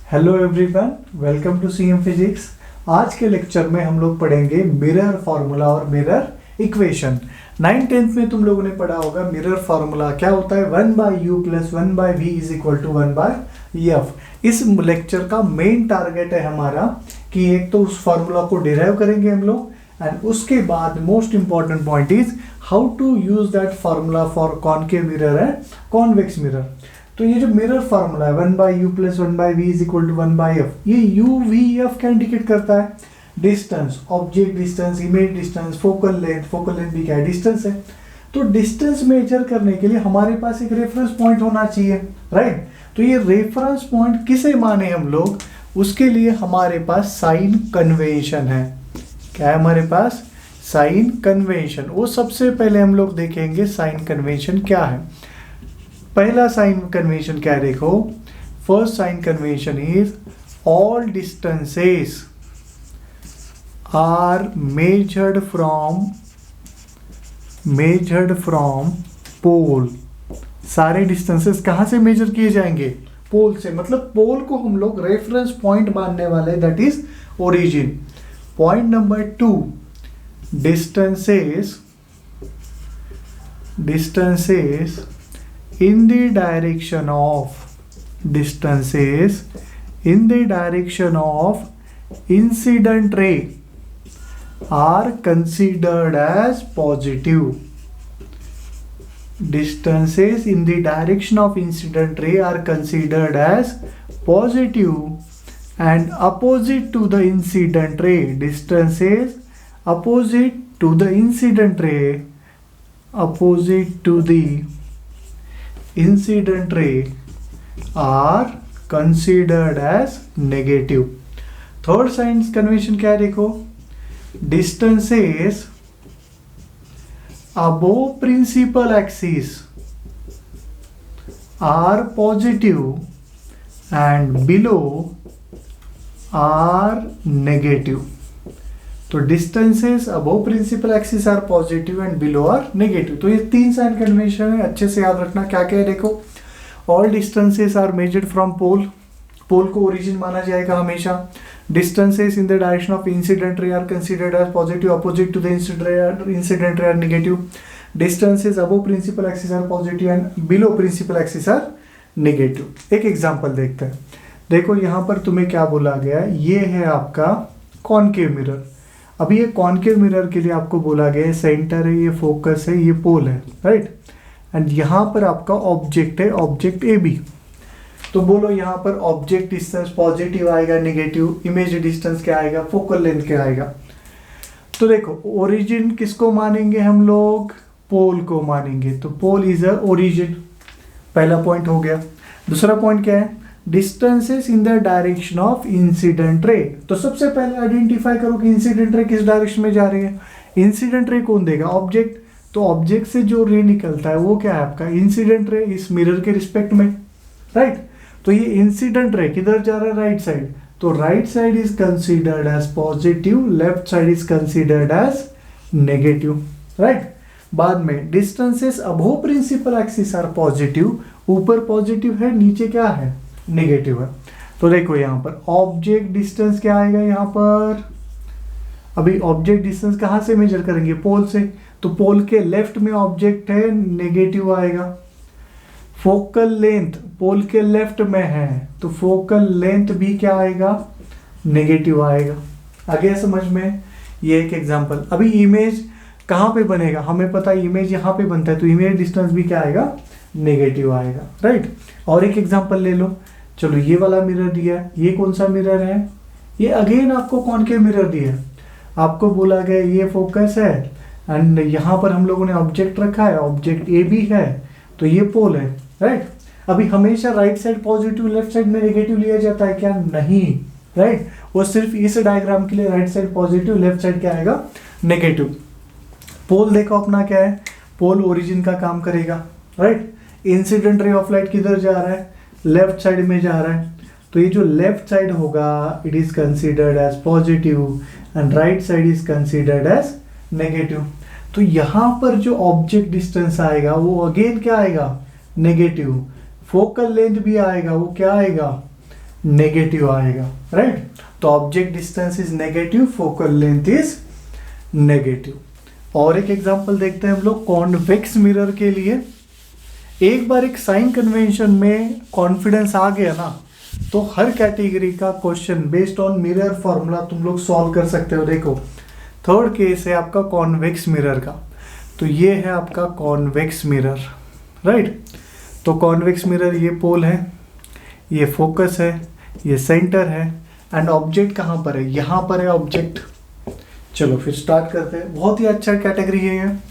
Hello everyone, welcome to CM physics. आज के lecture में हम लोग पढ़ेंगे मिरर फार्मूला और मिरर इक्वेशन। 9th-10th में तुम लोगों ने पढ़ा होगा मिरर फार्मूला क्या होता है, 1/u + 1/v = 1/f। इस लेक्चर का मेन टारगेट है हमारा कि एक तो उस फार्मूला को डिराइव करेंगे हम लोग एंड उसके बाद most important point is how to use that formula for concave mirror and convex mirror. तो ये जो मिरर फार्मूला है 1/u + 1/v = 1/f, ये u v f क्या इंडिकेट करता है, distance, object distance, image distance, focal length भी क्या है, डिस्टेंस है। तो डिस्टेंस मेजर करने के लिए हमारे पास एक रेफरेंस पॉइंट होना चाहिए, राइट। तो ये रेफरेंस पॉइंट किसे माने हम लोग, उसके लिए हमारे पास साइन कन्वेंशन है। क्या है हमारे पास, साइन कन्वेंशन। वो सबसे पहले हम लोग देखेंगे साइन कन्वेंशन क्या है। पहला साइन कन्वेंशन क्या है, देखो, first sign convention is all distances are measured from pole. सारे डिस्टेंसेस कहां से मेजर किए जाएंगे, पोल से। मतलब पोल को हम लोग रेफरेंस पॉइंट मानने वाले, that is origin. Point number 2, distances in the direction of incident ray are considered as positive. Distances in the direction of incident ray are considered as positive and opposite to the incident ray. Distances opposite to the incident ray are considered as negative. Third sign convention क्या है, देखो, distances above principal axis are positive and below are negative. तो distances above principal axis are positive and below are negative. तो ये तीन sign convention है, अच्छे से याद रखना। क्या क्या है, देखो, all distances are measured from pole, pole को ओरिजिन माना जाएगा हमेशा। Distances in the direction of incident ray are considered as positive, opposite to the incident ray are negative. Distances above principal axis are positive and below principal axis are negative. एक example देखते हैं। देखो यहाँ पर तुम्हें क्या बोला गया है, ये है आपका कॉनकेव मिरर। अभी ये कॉनकेव मिरर के लिए आपको बोला गया है सेंटर है, ये फोकस है, ये पोल है, राइट। एंड यहाँ पर आपका ऑब्जेक्ट है, ऑब्जेक्ट ए बी। तो बोलो यहाँ पर ऑब्जेक्ट डिस्टेंस पॉजिटिव आएगा, नेगेटिव, इमेज डिस्टेंस क्या आएगा, फोकल लेंथ क्या आएगा। तो देखो ओरिजिन किसको मानेंगे हम लोग, पोल को मानेंगे। तो पोल इज अ ओरिजिन, पहला पॉइंट हो गया। दूसरा पॉइंट क्या है, distances in the direction of incident रे। तो सबसे पहले आइडेंटिफाई करो कि इंसिडेंट रे किस डायरेक्शन में जा रही है। इंसिडेंट रे कौन देगा, ऑब्जेक्ट। तो ऑब्जेक्ट से जो रे निकलता है वो क्या है आपका, इंसिडेंट रे, इस मिरर के रिस्पेक्ट में, राइट। तो ये इंसिडेंट रे किधर जा रहा है, राइट साइड। तो right side is considered as positive, left side is considered as negative, right. बाद में distances above principal axis are positive, ऊपर पॉजिटिव है, नीचे क्या है, नेगेटिव है। तो देखो यहाँ पर ऑब्जेक्ट डिस्टेंस क्या आएगा, यहाँ पर अभी ऑब्जेक्ट डिस्टेंस कहाँ से मेजर करेंगे, पोल से। तो पोल के लेफ्ट में ऑब्जेक्ट है, नेगेटिव आएगा। फोकल लेंथ पोल के लेफ्ट में है, तो फोकल लेंथ भी क्या आएगा, नेगेटिव आएगा। आगे समझ में। ये एक एग्जांपल। अभी इमेज कहाँ पे बनेगा, हमें पता है इमेज यहाँ पे बनता है, तो इमेज डिस्टेंस भी क्या आएगा, नेगेटिव आएगा, राइट। और एक एग्जांपल ले लो। चलो ये वाला मिरर दिया है, ये कौन सा मिरर है, ये अगेन आपको कॉनकेव मिरर दिया है। आपको बोला गया ये फोकस है एंड यहाँ पर हम लोगों ने ऑब्जेक्ट रखा है, ऑब्जेक्ट ए बी है, तो ये पोल है, राइट। अभी हमेशा right side positive, left side में नेगेटिव लिया जाता है क्या, नहीं, राइट। वो सिर्फ इस डायग्राम के लिए right side positive, left side क्या आएगा, नेगेटिव। पोल देखो अपना क्या है, पोल ओरिजिन का काम करेगा, right. Incident ray of light किधर जा रहा है, लेफ्ट साइड में जा रहा है। तो ये जो लेफ्ट साइड होगा it is considered as positive and right side is considered as negative. तो यहाँ पर जो ऑब्जेक्ट डिस्टेंस आएगा वो अगेन क्या आएगा, नेगेटिव। फोकल लेंथ भी आएगा, वो क्या आएगा, नेगेटिव आएगा, राइट। तो object distance is negative, focal length is negative. और एक एग्जांपल देखते हैं हम लोग कॉन्वेक्स मिरर के लिए। एक बार एक साइन कन्वेंशन में कॉन्फिडेंस आ गया ना, तो हर कैटेगरी का question based on mirror formula तुम लोग सॉल्व कर सकते हो। देखो थर्ड केस है आपका कॉन्वेक्स मिरर का, तो ये है आपका कॉन्वेक्स मिरर, राइट। तो कॉन्वेक्स मिरर ये पोल है, ये फोकस है, ये सेंटर है, एंड ऑब्जेक्ट कहाँ पर है, यहाँ पर है ऑब्जेक्ट। चलो फिर स्टार्ट करते हैं। बहुत ही अच्छा कैटेगरी है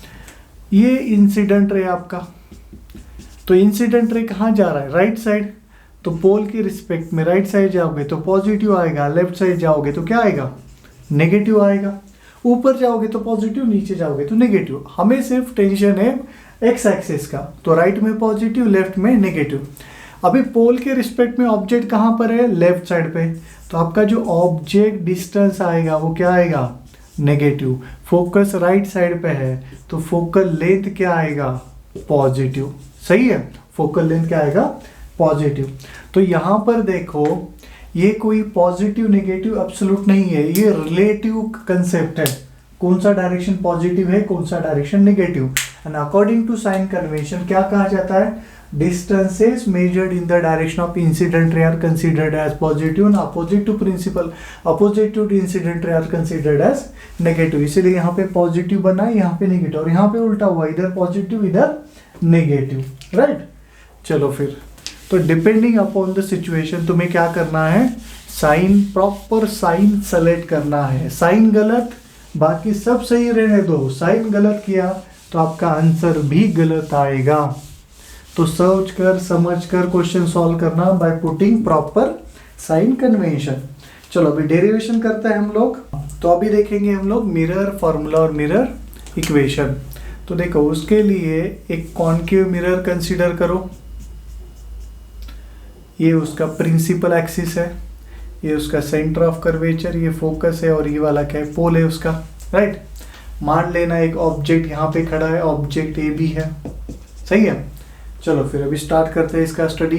ये इंसिडेंट रे आपका। तो इंसिडेंट रे कहाँ जा रहा है, राइट साइड। तो पोल के रिस्पेक्ट में राइट साइड जाओगे तो पॉजिटिव आएगा, लेफ्ट साइड जाओगे तो क्या आएगा, नेगेटिव आएगा। ऊपर जाओगे तो पॉजिटिव, नीचे जाओगे तो नेगेटिव। हमें सिर्फ टेंशन है एक्स एक्सिस का, तो राइट में पॉजिटिव, लेफ्ट में नेगेटिव। अभी पोल के रिस्पेक्ट में ऑब्जेक्ट कहाँ पर है, लेफ्ट साइड पे, तो आपका जो ऑब्जेक्ट डिस्टेंस आएगा वो क्या आएगा, नेगेटिव। फोकस राइट साइड पे है तो फोकल लेंथ क्या आएगा, पॉजिटिव। सही है, फोकल लेंथ क्या आएगा, पॉजिटिव। तो यहाँ पर देखो ये कोई पॉजिटिव नेगेटिव एब्सोल्यूट नहीं है, ये रिलेटिव कंसेप्ट है। कौन सा डायरेक्शन पॉजिटिव है, कौन सा direction negative. And according to sign convention क्या कहा जाता है, distances measured in the direction of incident ray are considered as positive and opposite to principal, opposite to incident ray are considered as negative। इसीलिए यहाँ पे positive बना है, यहाँ पे नेगेटिव, और यहाँ पे उल्टा हुआ, इधर पॉजिटिव इधर नेगेटिव, राइट। चलो फिर, तो डिपेंडिंग अपॉन द सिचुएशन तुम्हें क्या करना है, साइन, प्रॉपर साइन सेलेक्ट करना है। साइन गलत, बाकी सब सही रहने दो। साइन गलत किया तो आपका आंसर भी गलत आएगा। तो सोच कर समझ कर क्वेश्चन सॉल्व करना by putting proper sign convention. चलो अभी डेरिवेशन करते हैं हम लोग। तो अभी देखेंगे हम लोग मिरर फॉर्मूला और मिरर इक्वेशन। तो देखो उसके लिए एक कॉन्केव मिरर कंसीडर करो। ये उसका प्रिंसिपल एक्सिस है, ये उसका सेंटर ऑफ कर्वेचर, ये फोकस है, और ये वाला क्या है, पोल है उसका, राइट। मान लेना एक ऑब्जेक्ट यहाँ पे खड़ा है, ऑब्जेक्ट ए बी है, सही है। चलो फिर अभी स्टार्ट करते हैं इसका स्टडी।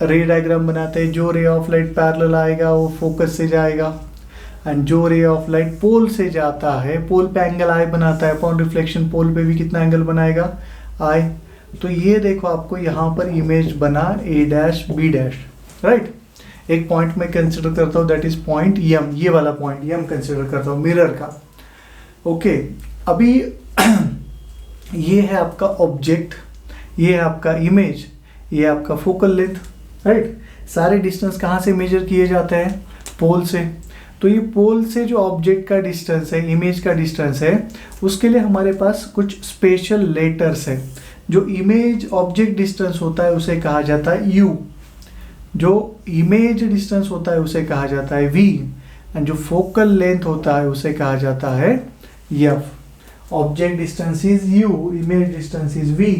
रे डायग्राम बनाते हैं। जो रे ऑफ लाइट पैरेलल आएगा वो फोकस से जाएगा, एंड जो रे ऑफ लाइट पोल से जाता है, पोल पे एंगल आई बनाता है। अपॉन रिफ्लेक्शन पोल पे भी कितना एंगल बनाएगा, आई। तो ये देखो आपको यहाँ पर इमेज बना ए डैश बी डैश, राइट। एक पॉइंट में कंसिडर करता हूँ, दैट इज पॉइंट एम, ये वाला पॉइंट एम कंसिडर करता हूँ मिरर का। ओके अभी ये है आपका ऑब्जेक्ट, ये है आपका इमेज, ये आपका फोकल लेंथ, राइट। सारे डिस्टेंस कहाँ से मेजर किए जाते हैं, पोल से। तो ये पोल से जो ऑब्जेक्ट का डिस्टेंस है, इमेज का डिस्टेंस है, उसके लिए हमारे पास कुछ स्पेशल लेटर्स है। जो इमेज ऑब्जेक्ट डिस्टेंस होता है उसे कहा जाता है यू, जो इमेज डिस्टेंस होता है उसे कहा जाता है वी, एंड जो फोकल लेंथ होता है उसे कहा जाता है F. Object distance is U, image distance is V,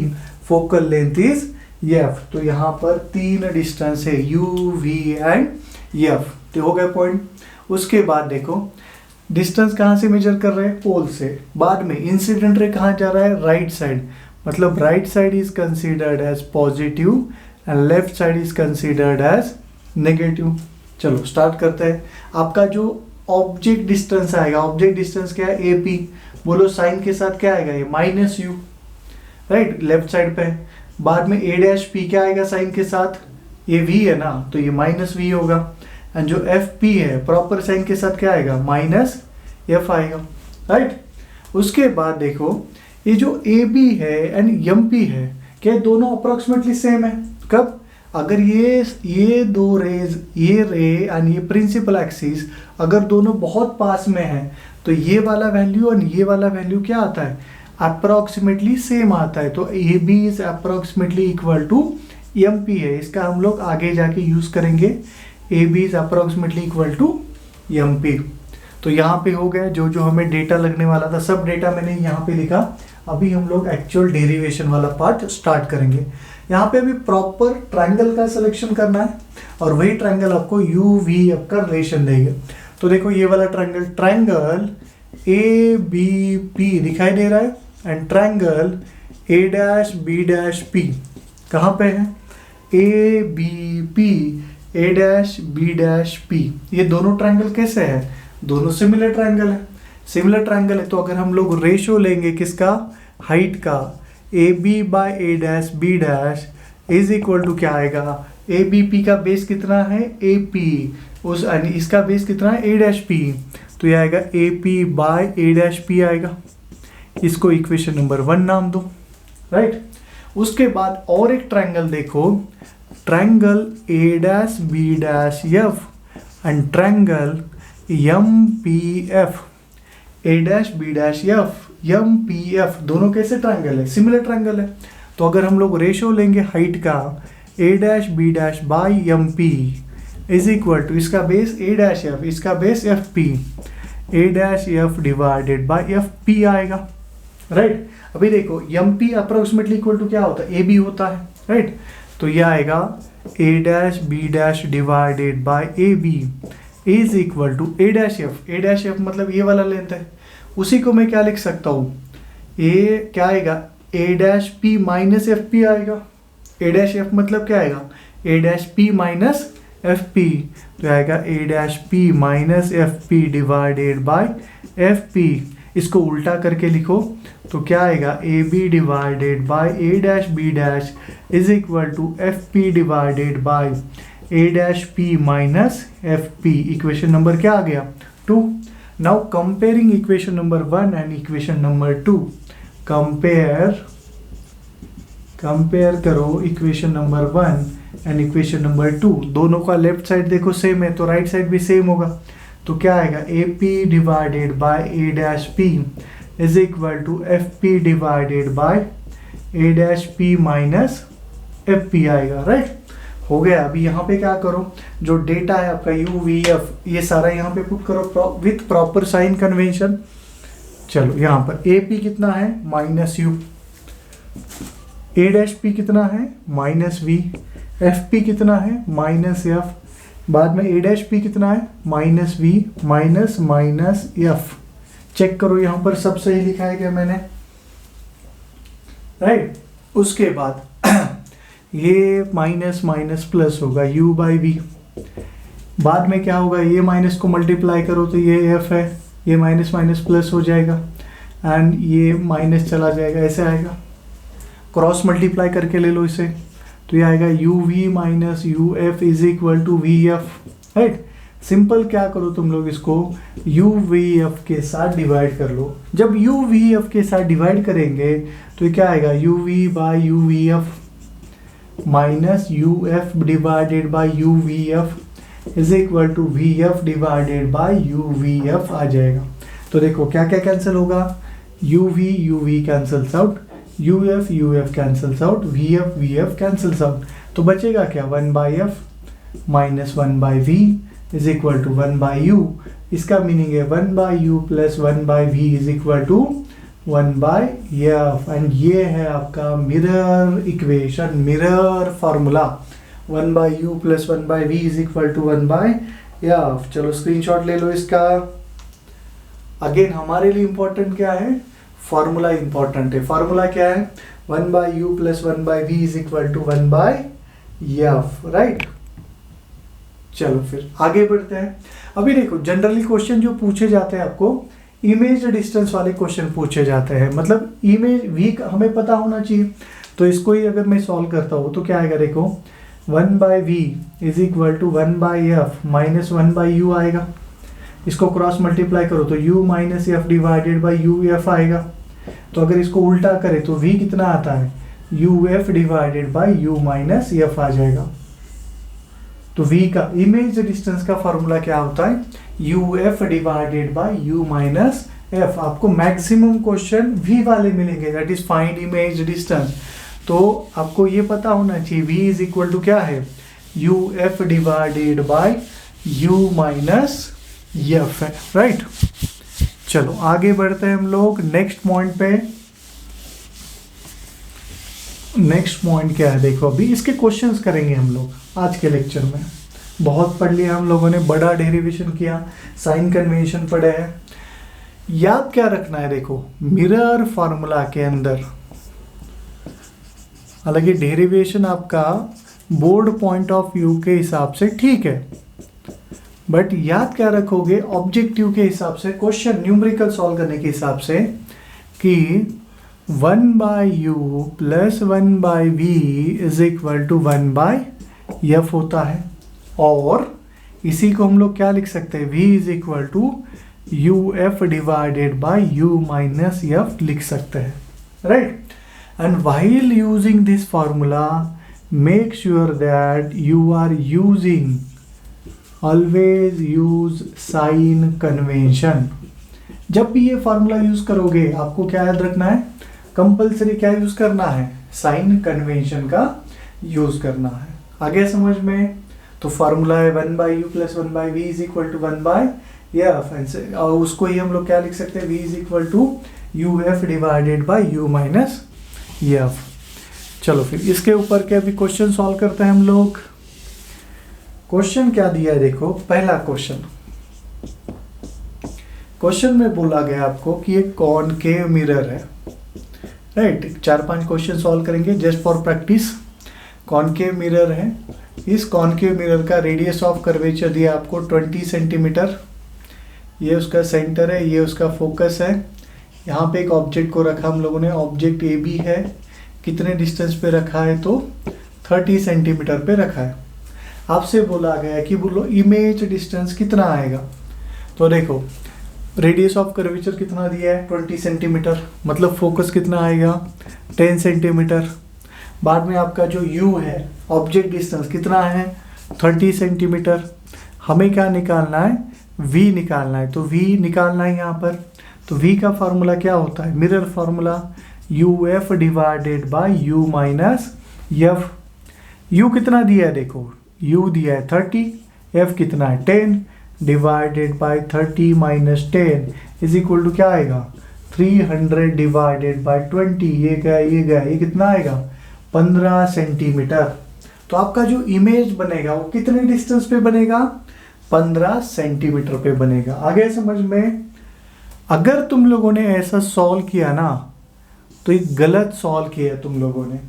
focal length is F. तो यहाँ पर तीन डिस्टेंस है, यू वी एंड एफ। तो हो गया पॉइंट। उसके बाद देखो डिस्टेंस कहाँ से मेजर कर रहे हैं, पोल से। बाद में इंसिडेंट रे कहाँ जा रहा है, राइट साइड, मतलब right side is considered as positive and left side is considered as negative. चलो स्टार्ट करते हैं। आपका जो ऑब्जेक्ट डिस्टेंस आएगा, ऑब्जेक्ट डिस्टेंस क्या है, ए पी। बोलो साइन के साथ क्या आएगा, ये minus you, right, left side पे। बाद में ए डैश पी क्या आएगा साइन के साथ, ये वी है ना, तो ये माइनस वी होगा। एंड जो एफ पी है प्रॉपर साइन के साथ क्या आएगा, माइनस एफ आएगा, राइट। उसके बाद देखो ये जो ए बी है एंड एम पी है, क्या दोनों अप्रोक्सीमेटली सेम है। कब, अगर ये दो रेज, ये रे एंड ये प्रिंसिपल एक्सिस अगर दोनों बहुत पास में है, तो ये वाला वैल्यू और ये वाला वैल्यू क्या आता है, अप्रोक्सीमेटली सेम आता है। तो A B is approximately equal to M P है। इसका हम लोग आगे जाके यूज करेंगे, A B is approximately equal to M P. तो यहाँ पे हो गया जो जो हमें डेटा लगने वाला था, सब डेटा मैंने यहाँ पे लिखा। अभी हम लोग एक्चुअल डेरिवेशन वाला पार्ट स्टार्ट करेंगे। यहाँ पे अभी प्रॉपर ट्रायंगल का सिलेक्शन करना है, और वही ट्रायंगल आपको यू वी एफ का रिलेशन देंगे। तो देखो ये वाला triangle, triangle A B P दिखाई दे रहा है, and triangle A dash B dash P कहाँ पे है, A B P A dash B dash P, ये दोनों ट्रायंगल कैसे है, दोनों सिमिलर ट्रायंगल है। सिमिलर ट्रायंगल है तो अगर हम लोग रेशो लेंगे किसका, हाइट का, A B by A dash B dash is equal to क्या आएगा, ए बी पी का बेस कितना है ए पी, उस इसका बेस कितना है ए डैश पी, तो ये आएगा A P by A dash P आएगा। इसको इक्वेशन नंबर 1 नाम दो, राइट। उसके बाद और एक ट्रायंगल देखो, triangle A dash B dash F and triangle M P F, A dash B dash F M P F, दोनों कैसे ट्रायंगल है, सिमिलर ट्रायंगल है। तो अगर हम लोग रेशो लेंगे हाइट का, A dash B dash by M P is equal to, इसका बेस ए डैश एफ, इसका base F P, A dash F divided by F P आएगा, राइट। अभी देखो M P approximately equal to क्या होता है, A B होता है, राइट। तो यह आएगा A dash B dash divided by A B is equal to A dash F, A dash F मतलब ये वाला लेंथ है, उसी को मैं क्या लिख सकता हूँ, ए क्या आएगा, A dash P minus F P आएगा। ए डैश एफ मतलब क्या आएगा, A dash P minus F P, तो आएगा A dash P minus F P divided by F P. इसको उल्टा करके लिखो तो क्या आएगा, A B divided by A dash B dash is equal to F P divided by A dash P minus F P. Equation number क्या आ गया, 2। Now comparing equation number 1 and equation number 2, compare करो equation number 1 and equation number 2, दोनों का left side देखो same है तो right side भी सेम होगा। तो क्या आएगा, A P divided by A dash P is equal to F P divided by A dash P minus F P आएगा, राइट। हो गया। अभी यहाँ पे क्या करो, जो डेटा है आपका यू वी एफ, ये सारा यहाँ पे पुट करो विथ प्रॉपर साइन कन्वेंशन। चलो यहाँ पर ए पी कितना है, minus you, A dash P कितना है, माइनस वी, एफ पी कितना है, माइनस एफ, बाद में ए डैश पी कितना है, minus V minus minus F. Check करो यहाँ पर सब सही लिखा है क्या मैंने, राइट। उसके बाद ये माइनस माइनस प्लस होगा u बाई वी, बाद में क्या होगा, ये माइनस को मल्टीप्लाई करो तो ये एफ है, ये माइनस माइनस प्लस हो जाएगा एंड ये माइनस चला जाएगा, ऐसे आएगा। क्रॉस मल्टीप्लाई करके ले लो इसे, तो ये आएगा U V minus U F is equal to V F, right. Simple क्या करो तुम लोग, इसको यू वी एफ के साथ डिवाइड कर लो। जब यू वी एफ के साथ डिवाइड करेंगे तो ये क्या आएगा, U V by U V F minus U F divided by U V F is equal to V F divided by U V F आ जाएगा। तो देखो क्या क्या कैंसिल होगा, U V cancels out, U F cancels out, V F cancels out, तो बचेगा क्या, 1 by F minus 1 by V is equal to 1 by U. इसका मीनिंग है 1 by U plus 1 by V is equal to 1 by F, and ये है आपका mirror equation, mirror formula, 1 by U plus 1 by V is equal to 1 by F. चलो screenshot ले लो इसका। Again हमारे लिए इंपॉर्टेंट क्या है, फॉर्मूला इंपॉर्टेंट है। फॉर्मूला क्या है, 1 by U plus 1 by V is equal to 1 by F, right. चलो फिर आगे बढ़ते हैं। अभी देखो जनरली क्वेश्चन जो पूछे जाते हैं आपको, इमेज डिस्टेंस वाले क्वेश्चन पूछे जाते हैं, मतलब इमेज वी हमें पता होना चाहिए। तो इसको ही अगर मैं सॉल्व करता हूँ तो क्या आएगा, देखो 1 by V is equal to 1 by F minus 1 by U आएगा। इसको क्रॉस मल्टीप्लाई करो तो u minus F divided by U F आएगा। तो अगर इसको उल्टा करें तो v कितना आता है, U F divided by U minus F आ जाएगा। तो v का इमेज डिस्टेंस का फॉर्मूला क्या होता है, U F divided by U minus F. आपको मैक्सिमम क्वेश्चन v वाले मिलेंगे, that is find image distance. तो आपको ये पता होना चाहिए v इज इक्वल टू क्या है, U F divided by U minus F है, राइट। चलो आगे बढ़ते हैं हम लोग नेक्स्ट पॉइंट पे। नेक्स्ट पॉइंट क्या है, देखो अभी इसके क्वेश्चंस करेंगे हम लोग आज के लेक्चर में। बहुत पढ़ लिया हम लोगों ने, बड़ा डेरिवेशन किया, साइन कन्वेंशन पढ़े हैं। याद क्या रखना है, देखो मिरर फॉर्मूला के अंदर, हालांकि डेरिवेशन आपका बोर्ड पॉइंट ऑफ व्यू के हिसाब से ठीक है, बट याद क्या रखोगे ऑब्जेक्टिव के हिसाब से, क्वेश्चन न्यूमेरिकल सॉल्व करने के हिसाब से कि 1/u plus 1/v is equal to 1/f होता है, और इसी को हम लोग क्या लिख सकते हैं, v is equal to uf divided by u minus f लिख सकते हैं, राइट। And while using this formula make sure that you are using, always use sign convention. जब भी ये फॉर्मूला यूज करोगे आपको क्या याद रखना है, कंपल्सरी क्या यूज करना है, साइन कन्वेंशन का यूज करना है। आगे समझ में, तो फॉर्मूला है 1/u plus 1/v is equal to 1/f, और उसको ही हम लोग क्या लिख सकते हैं, v is equal to uf divided by u minus f। चलो फिर इसके ऊपर के अभी क्वेश्चन सॉल्व करते हैं हम लोग। क्वेश्चन क्या दिया है देखो, पहला क्वेश्चन में बोला गया आपको कि एक कॉनकेव मिरर है, राइट। 4-5 क्वेश्चन सॉल्व करेंगे just for practice. Concave mirror है, इस कॉनकेव मिरर का रेडियस ऑफ कर्वेचर दिया आपको 20 सेंटीमीटर, ये उसका सेंटर है, ये उसका फोकस है। यहाँ पे एक ऑब्जेक्ट को रखा हम लोगों ने, ऑब्जेक्ट ए बी है, कितने डिस्टेंस पे रखा है, तो 30 सेंटीमीटर पे रखा है। आपसे बोला गया है कि बोलो इमेज डिस्टेंस कितना आएगा, तो देखो रेडियस ऑफ कर्वेचर कितना दिया है 20 सेंटीमीटर, मतलब फोकस कितना आएगा 10 सेंटीमीटर। बाद में आपका जो u है, ऑब्जेक्ट डिस्टेंस कितना है 30 सेंटीमीटर। हमें क्या निकालना है, v निकालना है, तो v निकालना है यहाँ पर। तो v का फार्मूला क्या होता है, mirror formula uf divided by u minus f। u कितना दिया है देखो, u दिया है 30, f कितना है 10 divided by 30 minus 10 is equal to क्या आएगा 300 डिवाइडेड बाय 20, ये गया ये कितना आएगा 15 सेंटीमीटर। तो आपका जो इमेज बनेगा वो कितने डिस्टेंस पे बनेगा, 15 सेंटीमीटर पे बनेगा। आगे समझ में, अगर तुम लोगों ने ऐसा सॉल्व किया ना तो ये गलत सॉल्व किया है तुम लोगों ने।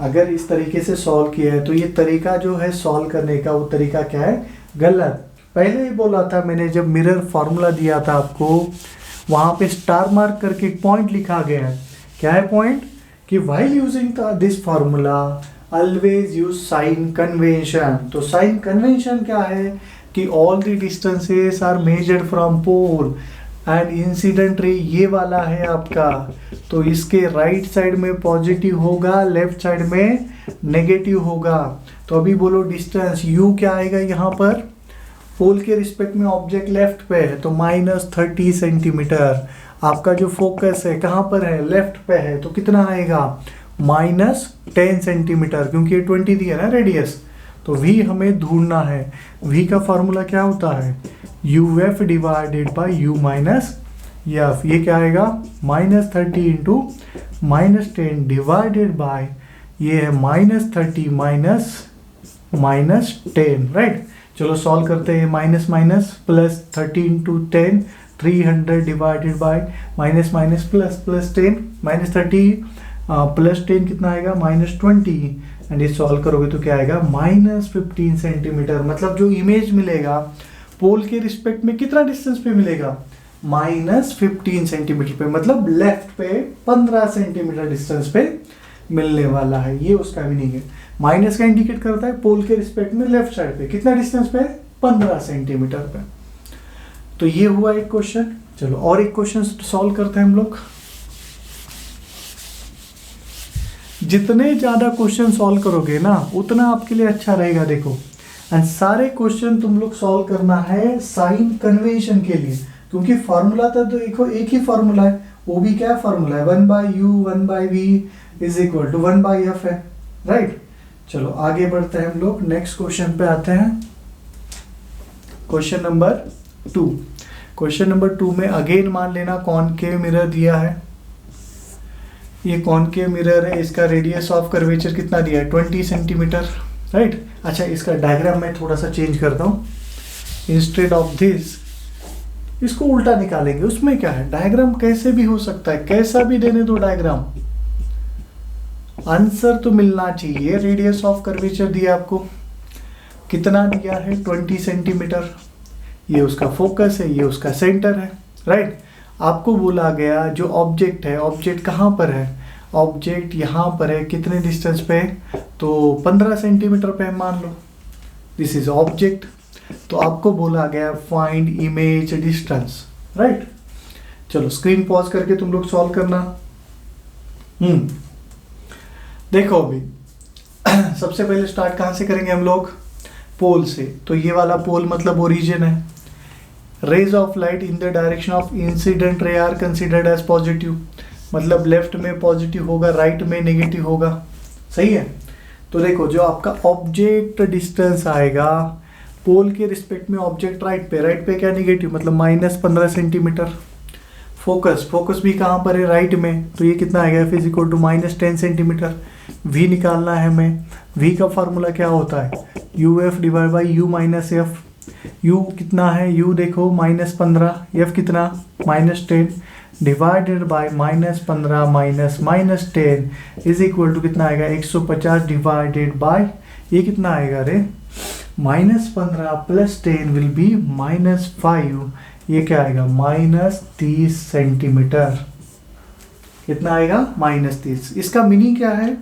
अगर इस तरीके से सॉल्व किया है तो ये तरीका जो है सॉल्व करने का, वो तरीका क्या है, गलत। पहले ही बोला था मैंने, जब मिरर फार्मूला दिया था आपको, वहां पे स्टार मार्क करके एक पॉइंट लिखा गया है। क्या है पॉइंट, कि while using this formula always use sign convention. तो साइन कन्वेंशन क्या है कि all the distances are measured from pole and incident ray ये वाला है आपका, तो इसके राइट साइड में पॉजिटिव होगा, लेफ्ट साइड में नेगेटिव होगा। तो अभी बोलो डिस्टेंस u क्या आएगा, यहाँ पर पोल के रिस्पेक्ट में ऑब्जेक्ट लेफ्ट पे है तो -30 सेंटीमीटर। आपका जो फोकस है कहाँ पर है, लेफ्ट पे है, तो कितना आएगा -10 सेंटीमीटर, क्योंकि ये 20 दिया ना रेडियस। तो v हमें ढूंढना है, v का फॉर्मूला क्या होता है, uf divided by u minus f। ये क्या आएगा -30 इंटू -10 डिवाइडेड बाय, ये है -30 माइनस 10, राइट। चलो सॉल्व करते हैं, minus minus plus 30 into 10, 300 divided by minus minus plus 10, -30 plus 10 कितना आएगा -20, एंड ये सॉल्व करोगे तो क्या आएगा -15 सेंटीमीटर। मतलब जो इमेज मिलेगा पोल के रिस्पेक्ट में कितना डिस्टेंस पे मिलेगा, -15 सेंटीमीटर पे, मतलब लेफ्ट पे 15 सेंटीमीटर डिस्टेंस पे मिलने वाला है। ये उसका मीनिंग है। माइनस का इंडिकेट करता है पोल के रिस्पेक्ट में लेफ्ट साइड पे कितना डिस्टेंस पे, 15 सेंटीमीटर पे। तो ये हुआ एक क्वेश्चन। चलो और एक क्वेश्चन सॉल्व करते हैं हम लोग। जितने ज्यादा क्वेश्चन सॉल्व करोगे ना उतना आपके लिए अच्छा रहेगा। देखो, एंड सारे क्वेश्चन तुम लोग सॉल्व करना है साइन कन्वेंशन के लिए, क्योंकि फॉर्मूला तो देखो एक ही फॉर्मूला है, वो भी क्या फॉर्मूला है 1/u 1/v is equal to 1/f है, राइट। चलो आगे बढ़ते हैं हम लोग, नेक्स्ट क्वेश्चन पे आते हैं। Question number 2। क्वेश्चन नंबर 2 में अगेन मान लेना कॉनकेव मिरर दिया है। ये कॉनकेव मिरर है, इसका रेडियस ऑफ कर्वेचर कितना दिया है 20 सेंटीमीटर, राइट। अच्छा, इसका डायग्राम मैं थोड़ा सा चेंज करता हूँ। इंस्टेड ऑफ दिस इसको उल्टा निकालेंगे। उसमें क्या है, डायग्राम कैसे भी हो सकता है, कैसा भी देने दो डायग्राम। आंसर तो मिलना चाहिए। रेडियस ऑफ कर्वेचर दिया आपको, कितना दिया है 20 सेंटीमीटर। ये उसका फोकस है, ये उसका सेंटर है, राइट। आपको बोला गया जो ऑब्जेक्ट है, ऑब्जेक्ट कहाँ पर है, ऑब्जेक्ट यहाँ पर है, कितने डिस्टेंस पे है, तो 15 सेंटीमीटर पे है मान लो, दिस इज ऑब्जेक्ट। तो आपको बोला गया फाइंड इमेज डिस्टेंस, राइट। चलो स्क्रीन पॉज करके तुम लोग सॉल्व करना। देखो अभी सबसे पहले स्टार्ट कहाँ से करेंगे हम लोग, पोल से। तो ये वाला पोल मतलब ओरिजिन है। Rays of light in the direction of incident ray are considered as positive, मतलब लेफ्ट में पॉजिटिव होगा, राइट में नेगेटिव होगा, सही है। तो देखो जो आपका ऑब्जेक्ट डिस्टेंस आएगा पोल के रिस्पेक्ट में, ऑब्जेक्ट राइट पे क्या नेगेटिव, मतलब -15 सेंटीमीटर। फोकस भी कहाँ पर है, राइट में, तो ये कितना आएगा, F is equal to -10 centimetre. V निकालना है हमें, V का फार्मूला क्या होता है, UF divide by U minus F. U कितना है, U देखो -15, F कितना -10 divided by -15 minus 10 is equal to कितना आएगा 150 डिवाइडेड बाय ये कितना आएगा रे, -15 प्लस 10 विल बी -5, ये क्या आएगा -30 सेंटीमीटर। कितना आएगा -30। इसका मीनिंग क्या है,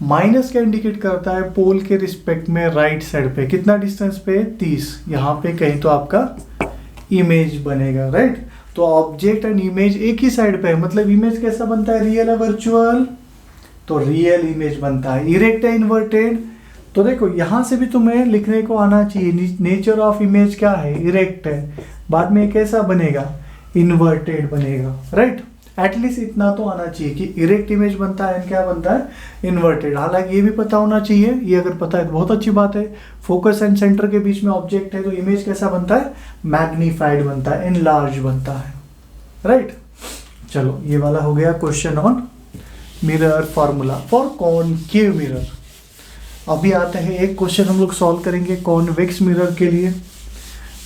माइनस क्या इंडिकेट करता है, पोल के रिस्पेक्ट में राइट साइड पे कितना डिस्टेंस पे 30, यहाँ पे कहीं तो आपका इमेज बनेगा, राइट। तो ऑब्जेक्ट एंड इमेज एक ही साइड पे है, मतलब इमेज कैसा बनता है, रियल है वर्चुअल, तो रियल इमेज बनता है। इरेक्ट है इन्वर्टेड, तो देखो यहाँ से भी तुम्हें लिखने को आना चाहिए, नेचर ऑफ इमेज क्या है, इरेक्ट है, बाद में कैसा बनेगा, इन्वर्टेड बनेगा, राइट। एटलीस्ट इतना तो आना चाहिए कि इरेक्ट इमेज बनता है, क्या बनता है, इन्वर्टेड। हालांकि ये भी पता होना चाहिए, ये अगर पता है तो बहुत अच्छी बात है, फोकस एंड सेंटर के बीच में ऑब्जेक्ट है तो इमेज कैसा बनता है, मैग्नीफाइड बनता है, एनलार्ज बनता है, राइट। चलो ये वाला हो गया question on mirror formula for concave mirror. अभी आते हैं एक क्वेश्चन हम लोग सॉल्व करेंगे कॉन्वेक्स मिरर के लिए,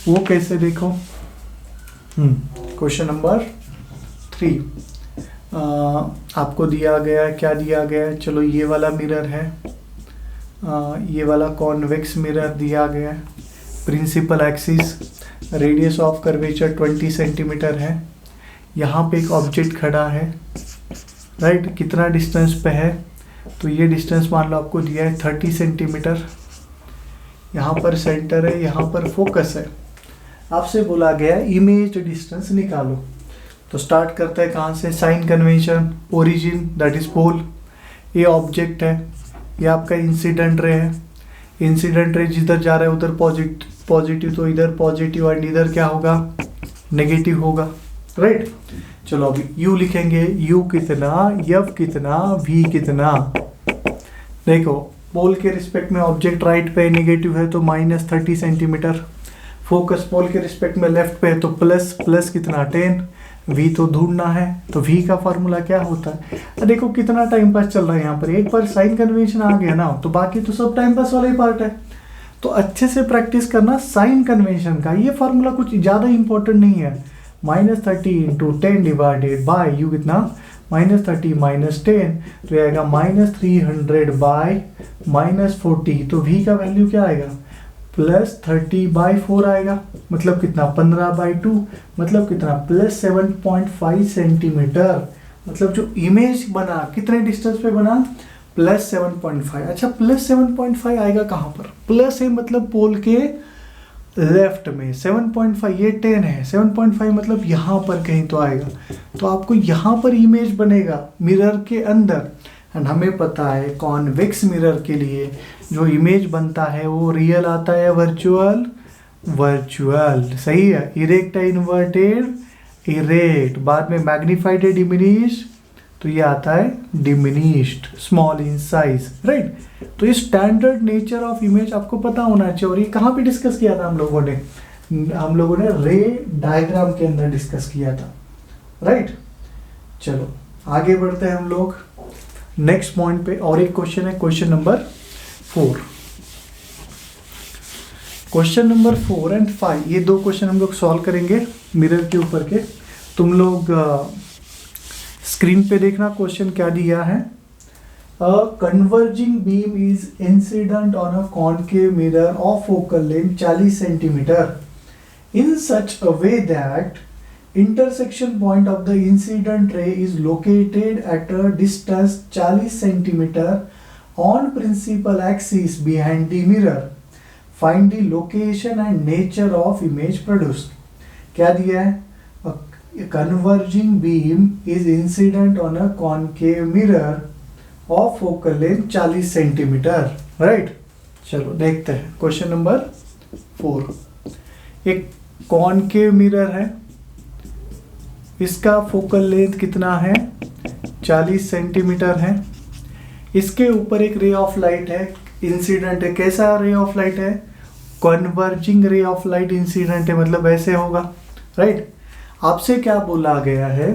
वो कैसे देखो। क्वेश्चन नंबर 3 आपको दिया गया, क्या दिया गया है, चलो ये वाला मिरर है, ये वाला कॉन्वेक्स मिरर दिया गया है, principal axis, radius of curvature 20 centimetre है, यहाँ पे एक ऑब्जेक्ट खड़ा है, राइट। कितना डिस्टेंस पे है, तो ये डिस्टेंस मान लो आपको दिया है 30 सेंटीमीटर। यहाँ पर सेंटर है, यहाँ पर फोकस है। आपसे बोला गया इमेज डिस्टेंस निकालो। तो स्टार्ट करते हैं कहाँ से, sign convention, origin that is pole, ये ऑब्जेक्ट है, ये आपका इंसिडेंट रे है, इंसिडेंट रे जिधर जा रहा है उधर पॉजिटिव, तो इधर पॉजिटिव एंड इधर क्या होगा, नेगेटिव होगा, राइट। चलो अभी U लिखेंगे, U कितना, F कितना, V कितना। देखो पोल के रिस्पेक्ट में ऑब्जेक्ट राइट पे नेगेटिव है तो -30 सेंटीमीटर, फोकस पोल के रिस्पेक्ट में लेफ्ट पे है तो प्लस कितना 10, V तो ढूंढना है, तो V का फार्मूला क्या होता है। देखो कितना टाइम पास चल रहा है यहाँ पर, एक बार साइन कन्वेंशन आ गया ना तो बाकी तो सब टाइम पास वाला ही पार्ट है। तो अच्छे से प्रैक्टिस करना साइन कन्वेंशन का, ये फार्मूला कुछ ज़्यादा इंपॉर्टेंट नहीं है। -30 इंटू 10 डिवाइडेड बाय U कितना, -30 माइनस 10, तो आएगा -300 बाय -40, तो V का वैल्यू क्या आएगा, +30/4 आएगा, मतलब कितना 15/2, मतलब कितना +7.5 सेंटीमीटर। मतलब जो इमेज बना कितने डिस्टेंस पे बना, +7.5। अच्छा +7.5 आएगा कहाँ पर, प्लस है मतलब पोल के लेफ्ट में, 7.5 ये 10 है, 7.5 मतलब यहाँ पर कहीं तो आएगा, तो आपको यहाँ पर इमेज बनेगा मिरर के अंदर। एंड हमें पता है कॉन्वेक्स मिरर के लिए जो इमेज बनता है वो रियल आता है, वर्चुअल, सही है। इरेक्ट है इन्वर्टेड, इरेक्ट, बाद में मैग्नीफाइड है डिमिनिश, तो ये आता है diminished, small in size, right. तो ये स्टैंडर्ड नेचर ऑफ इमेज आपको पता होना चाहिए। और ये कहाँ पे डिस्कस किया था हम लोगों ने रे डायग्राम के अंदर डिस्कस किया था, राइट। चलो आगे बढ़ते हैं हम लोग नेक्स्ट पॉइंट पे। और एक क्वेश्चन है, question number 4। Question number 4 and 5, ये दो क्वेश्चन हम लोग सॉल्व करेंगे मिरर के ऊपर के। तुम लोग स्क्रीन पे देखना क्वेश्चन क्या दिया है। A converging beam is incident on a concave mirror of focal length 40 centimeter in such a way that intersection point of the incident ray is located at a distance 40 centimeter on principal axis behind the mirror. Find the location and nature of image produced. क्या दिया है? A converging beam is incident on a concave mirror of focal length 40 centimetre. Right, चलो देखते हैं question number 4. एक concave mirror है, इसका focal length कितना है? 40 सेंटीमीटर है. इसके ऊपर एक रे ऑफ लाइट है, इंसिडेंट है. कैसा रे ऑफ लाइट है? Converging ray of light incident है, मतलब ऐसे होगा. राइट, आपसे क्या बोला गया है?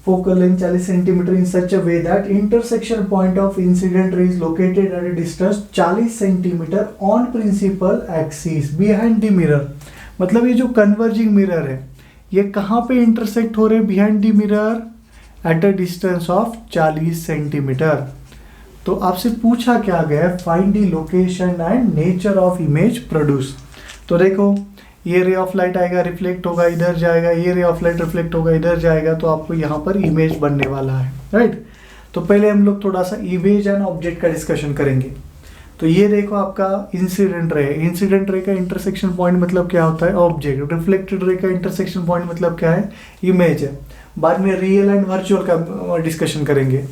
Focal length 40 centimetre in such a way that intersection point of incident ray is located at a distance 40 centimetre on principal axis behind the mirror. मतलब ये जो कन्वर्जिंग मिरर है, ये कहाँ पे इंटरसेक्ट हो रहे हैं? Behind the mirror at a distance of 40 centimetre. तो आपसे पूछा क्या गया? Find the location and nature of image produce. तो देखो, ये रे ऑफ लाइट आएगा, रिफ्लेक्ट होगा, इधर जाएगा. ये रे ऑफ लाइट रिफ्लेक्ट होगा, इधर जाएगा. तो आपको यहाँ पर इमेज बनने वाला है. राइट, तो पहले हम लोग थोड़ा सा इमेज एंड ऑब्जेक्ट का डिस्कशन करेंगे. तो ये देखो आपका इंसिडेंट रे. इंसिडेंट रे का इंटरसेक्शन पॉइंट मतलब क्या होता है? ऑब्जेक्ट. रिफ्लेक्टेड रे का इंटरसेक्शन पॉइंट मतलब क्या है? इमेज है. बाद में रियल एंड वर्चुअल का डिस्कशन करेंगे.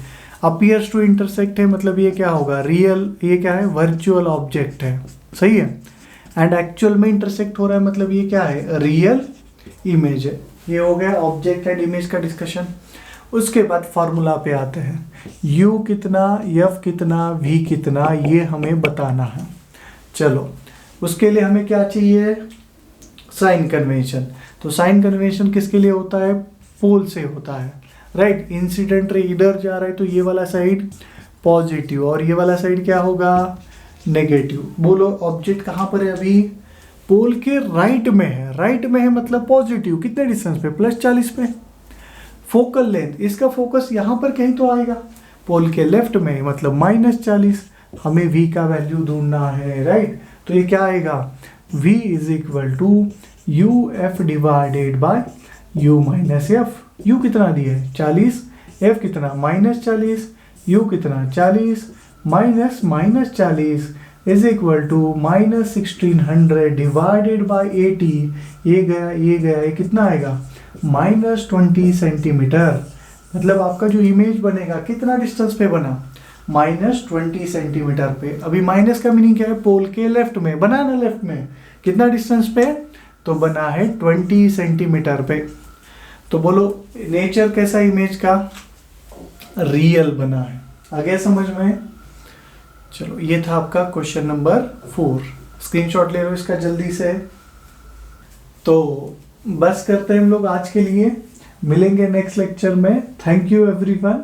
अपीयर्स टू इंटरसेक्ट है, मतलब ये क्या होगा? रियल. ये क्या है? वर्चुअल ऑब्जेक्ट है. सही है. एंड एक्चुअल में इंटरसेक्ट हो रहा है, मतलब ये क्या है? रियल इमेज है. ये हो गया ऑब्जेक्ट एंड इमेज का डिस्कशन. उसके बाद फॉर्मूला पे आते हैं. U कितना, F कितना, V कितना, ये हमें बताना है. चलो, उसके लिए हमें क्या चाहिए? Sign convention. तो साइन कन्वेंशन किसके लिए होता है? पोल से होता है. राइट, इंसिडेंट रे इधर जा रहा है तो ये वाला साइड पॉजिटिव और ये वाला साइड क्या होगा? नेगेटिव. बोलो, ऑब्जेक्ट कहाँ पर है अभी? पोल के राइट में है. राइट में है मतलब पॉजिटिव. कितने डिस्टेंस पे? +40 पे. फोकल लेंथ, इसका फोकस यहाँ पर कहीं तो आएगा. पोल के लेफ्ट में मतलब -40. हमें V का वैल्यू ढूंढना है. राइट, तो ये क्या आएगा? V is equal to UF divided by U minus F. U कितना दिया है? 40. F कितना? -40. U कितना? 40 minus -40 is equal to -1600 divided by 80. ये गया, ये गया, ये कितना आएगा? -20 सेंटीमीटर. मतलब आपका जो इमेज बनेगा कितना डिस्टेंस पे बना? -20 सेंटीमीटर पे. अभी माइनस का मीनिंग क्या है? पोल के लेफ्ट में बना ना, लेफ्ट में कितना डिस्टेंस पे? तो बना है 20 सेंटीमीटर पे. तो बोलो, नेचर कैसा इमेज का? रियल बना है. आ गया समझ में? चलो, ये था आपका क्वेश्चन नंबर 4. स्क्रीनशॉट ले लो इसका जल्दी से. तो बस करते हैं हम लोग आज के लिए. मिलेंगे नेक्स्ट लेक्चर में. Thank you everyone.